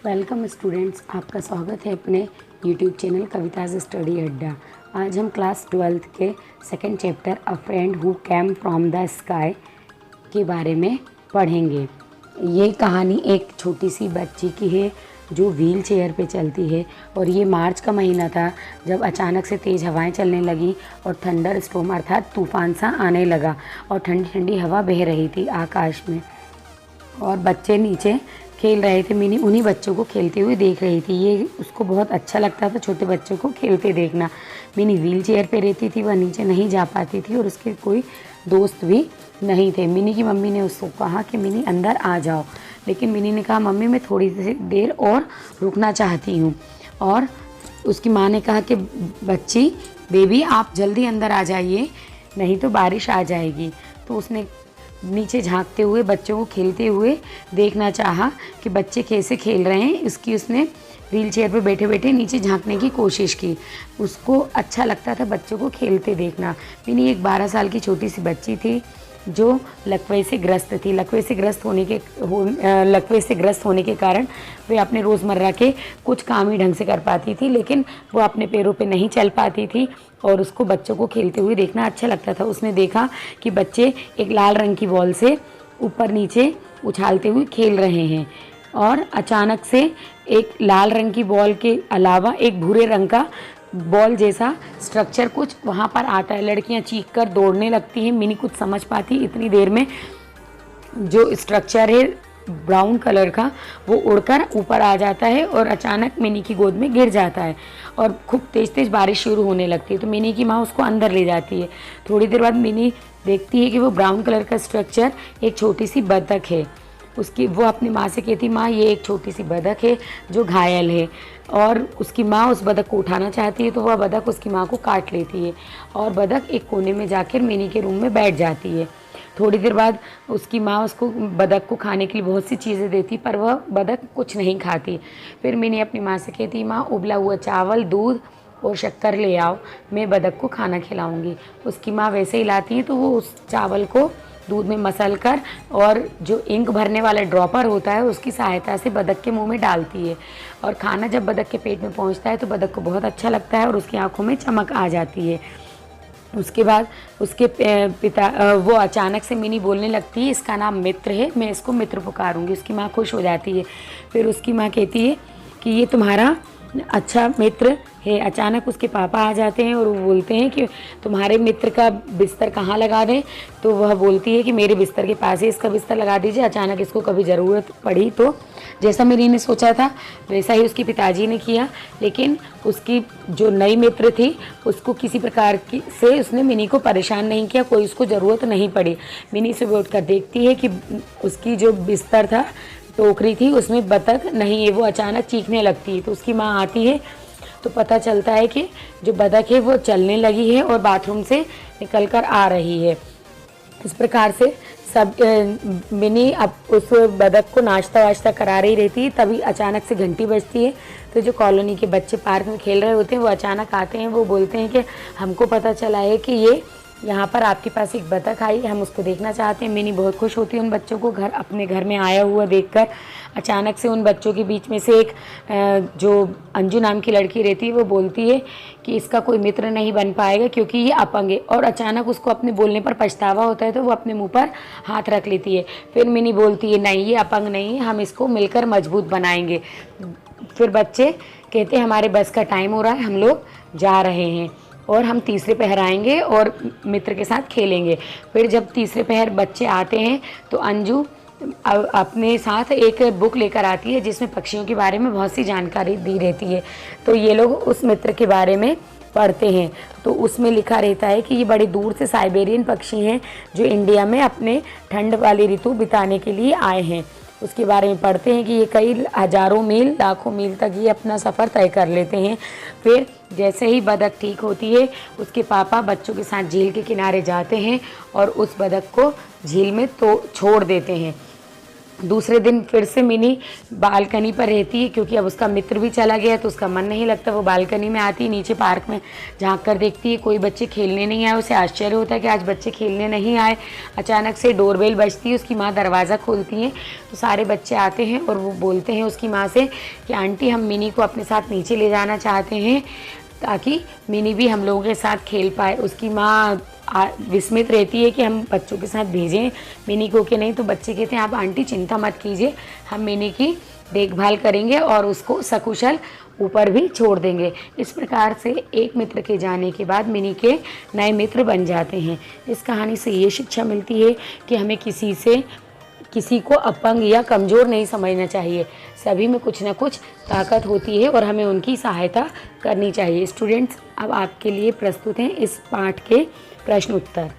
Welcome students, आपका स्वागत है अपने यूट्यूब चैनल कविताज स्टडी अड्डा। आज हम क्लास 12th के second chapter a friend who came from the sky के बारे में पढ़ेंगे। ये कहानी एक छोटी सी बच्ची की है जो व्हील चेयर पे चलती है। और ये मार्च का महीना था जब अचानक से तेज़ हवाएं चलने लगी और थंडर स्टॉर्म अर्थात तूफान सा आने लगा और ठंडी ठंडी हवा बह रही थी आकाश में और बच्चे नीचे खेल रहे थे। मिनी उन्हीं बच्चों को खेलते हुए देख रही थी। ये उसको बहुत अच्छा लगता था छोटे बच्चों को खेलते देखना। मिनी व्हील चेयर पे रहती थी, वह नीचे नहीं जा पाती थी और उसके कोई दोस्त भी नहीं थे। मिनी की मम्मी ने उसको कहा कि मिनी अंदर आ जाओ, लेकिन मिनी ने कहा मम्मी मैं थोड़ी देर और रुकना चाहती हूँ। और उसकी माँ ने कहा कि बच्ची बेबी आप जल्दी अंदर आ जाइए, नहीं तो बारिश आ जाएगी। तो उसने नीचे झांकते हुए बच्चों को खेलते हुए देखना चाहा कि बच्चे कैसे खेल रहे हैं। उसने व्हील चेयर पर बैठे बैठे नीचे झांकने की कोशिश की। उसको अच्छा लगता था बच्चों को खेलते देखना। मिनी एक 12 साल की छोटी सी बच्ची थी जो लकवे से ग्रस्त थी। लकवे से ग्रस्त होने के कारण वे अपने रोज़मर्रा के कुछ काम ही ढंग से कर पाती थी, लेकिन वो अपने पैरों पे नहीं चल पाती थी और उसको बच्चों को खेलते हुए देखना अच्छा लगता था। उसने देखा कि बच्चे एक लाल रंग की बॉल से ऊपर नीचे उछालते हुए खेल रहे हैं और अचानक से एक लाल रंग की बॉल के अलावा एक भूरे रंग का बॉल जैसा स्ट्रक्चर कुछ वहाँ पर आता है। लड़कियाँ चीख कर दौड़ने लगती हैं। मिनी कुछ समझ पाती इतनी देर में जो स्ट्रक्चर है ब्राउन कलर का वो उड़कर ऊपर आ जाता है और अचानक मिनी की गोद में गिर जाता है और खूब तेज़ तेज़ बारिश शुरू होने लगती है। तो मिनी की माँ उसको अंदर ले जाती है। थोड़ी देर बाद मिनी देखती है कि वो ब्राउन कलर का स्ट्रक्चर एक छोटी सी बतख है। वो अपनी माँ से कहती माँ ये एक छोटी सी बतख है जो घायल है। और उसकी माँ उस बतख को उठाना चाहती है तो वह बतख उसकी माँ को काट लेती है और बतख एक कोने में जाकर मिनी के रूम में बैठ जाती है। थोड़ी देर बाद उसकी माँ उसको बतख को खाने के लिए बहुत सी चीज़ें देती पर वह बतख कुछ नहीं खाती। फिर मिनी अपनी माँ से कहती माँ उबला हुआ चावल, दूध और शक्कर ले आओ, मैं बतख को खाना खिलाऊंगी। उसकी माँ वैसे ही लाती है तो वो उस चावल को दूध में मसल कर और जो इंक भरने वाला ड्रॉपर होता है उसकी सहायता से बतख के मुंह में डालती है और खाना जब बतख के पेट में पहुंचता है तो बतख को बहुत अच्छा लगता है और उसकी आंखों में चमक आ जाती है। उसके बाद उसके वो अचानक से मिनी बोलने लगती है इसका नाम मित्र है, मैं इसको मित्र पुकारूंगी। उसकी माँ खुश हो जाती है। फिर उसकी माँ कहती है कि ये तुम्हारा अच्छा मित्र है। अचानक उसके पापा आ जाते हैं और वो बोलते हैं कि तुम्हारे मित्र का बिस्तर कहाँ लगा दें। तो वह बोलती है कि मेरे बिस्तर के पास ही इसका बिस्तर लगा दीजिए, अचानक इसको कभी ज़रूरत पड़ी तो। जैसा मेरी ने सोचा था वैसा ही उसके पिताजी ने किया, लेकिन उसकी जो नई मित्र थी उसको किसी प्रकार की से उसने मिनी को परेशान नहीं किया, कोई उसको ज़रूरत नहीं पड़ी। मिनी से उठ कर देखती है कि उसकी जो बिस्तर था टोकरी थी उसमें बतख नहीं है। वो अचानक चीखने लगती है तो उसकी माँ आती है तो पता चलता है कि जो बतख है वो चलने लगी है और बाथरूम से निकल कर आ रही है। इस प्रकार से सब मिनी अब उस बतख को नाश्ता वाश्ता करा रही रहती है। तभी अचानक से घंटी बजती है तो जो कॉलोनी के बच्चे पार्क में खेल रहे होते हैं वो अचानक आते हैं। वो बोलते हैं कि हमको पता चला है कि ये यहाँ पर आपके पास एक बतख आई, हम उसको देखना चाहते हैं। मिनी बहुत खुश होती है उन बच्चों को अपने घर में आया हुआ देखकर। अचानक से उन बच्चों के बीच में से एक जो अंजू नाम की लड़की रहती है वो बोलती है कि इसका कोई मित्र नहीं बन पाएगा क्योंकि ये अपंग है। और अचानक उसको अपने बोलने पर पछतावा होता है तो वो अपने मुंह पर हाथ रख लेती है। फिर मिनी बोलती है नहीं ये अपंग नहीं है, हम इसको मिलकर मजबूत बनाएंगे। फिर बच्चे कहते हैं हमारे बस का टाइम हो रहा है, हम लोग जा रहे हैं और हम तीसरे पहर आएंगे और मित्र के साथ खेलेंगे। फिर जब तीसरे पहर बच्चे आते हैं तो अंजू अपने साथ एक बुक लेकर आती है जिसमें पक्षियों के बारे में बहुत सी जानकारी दी रहती है। तो ये लोग उस मित्र के बारे में पढ़ते हैं तो उसमें लिखा रहता है कि ये बड़े दूर से साइबेरियन पक्षी हैं जो इंडिया में अपने ठंड वाली ऋतु बिताने के लिए आए हैं। उसके बारे में पढ़ते हैं कि ये कई हज़ारों मील लाखों मील तक ये अपना सफ़र तय कर लेते हैं। फिर जैसे ही बतख ठीक होती है उसके पापा बच्चों के साथ झील के किनारे जाते हैं और उस बतख को झील में तो छोड़ देते हैं। दूसरे दिन फिर से मिनी बालकनी पर रहती है, क्योंकि अब उसका मित्र भी चला गया तो उसका मन नहीं लगता। वो बालकनी में आती है, नीचे पार्क में झांक कर देखती है कोई बच्चे खेलने नहीं आए। उसे आश्चर्य होता है कि आज बच्चे खेलने नहीं आए। अचानक से डोरबेल बजती है, उसकी माँ दरवाज़ा खोलती है तो सारे बच्चे आते हैं और वो बोलते हैं उसकी माँ से कि आंटी, हम मिनी को अपने साथ नीचे ले जाना चाहते हैं ताकि मिनी भी हम लोगों के साथ खेल पाए। उसकी माँ विस्मित रहती है कि हम बच्चों के साथ भेजें मिनी को कि नहीं, तो बच्चे कहते हैं आप आंटी चिंता मत कीजिए, हम मिनी की देखभाल करेंगे और उसको सकुशल ऊपर भी छोड़ देंगे। इस प्रकार से एक मित्र के जाने के बाद मिनी के नए मित्र बन जाते हैं। इस कहानी से ये शिक्षा मिलती है कि हमें किसी को अपंग या कमज़ोर नहीं समझना चाहिए। सभी में कुछ ना कुछ ताकत होती है और हमें उनकी सहायता करनी चाहिए। स्टूडेंट्स, अब आपके लिए प्रस्तुत हैं इस पाठ के प्रश्न उत्तर।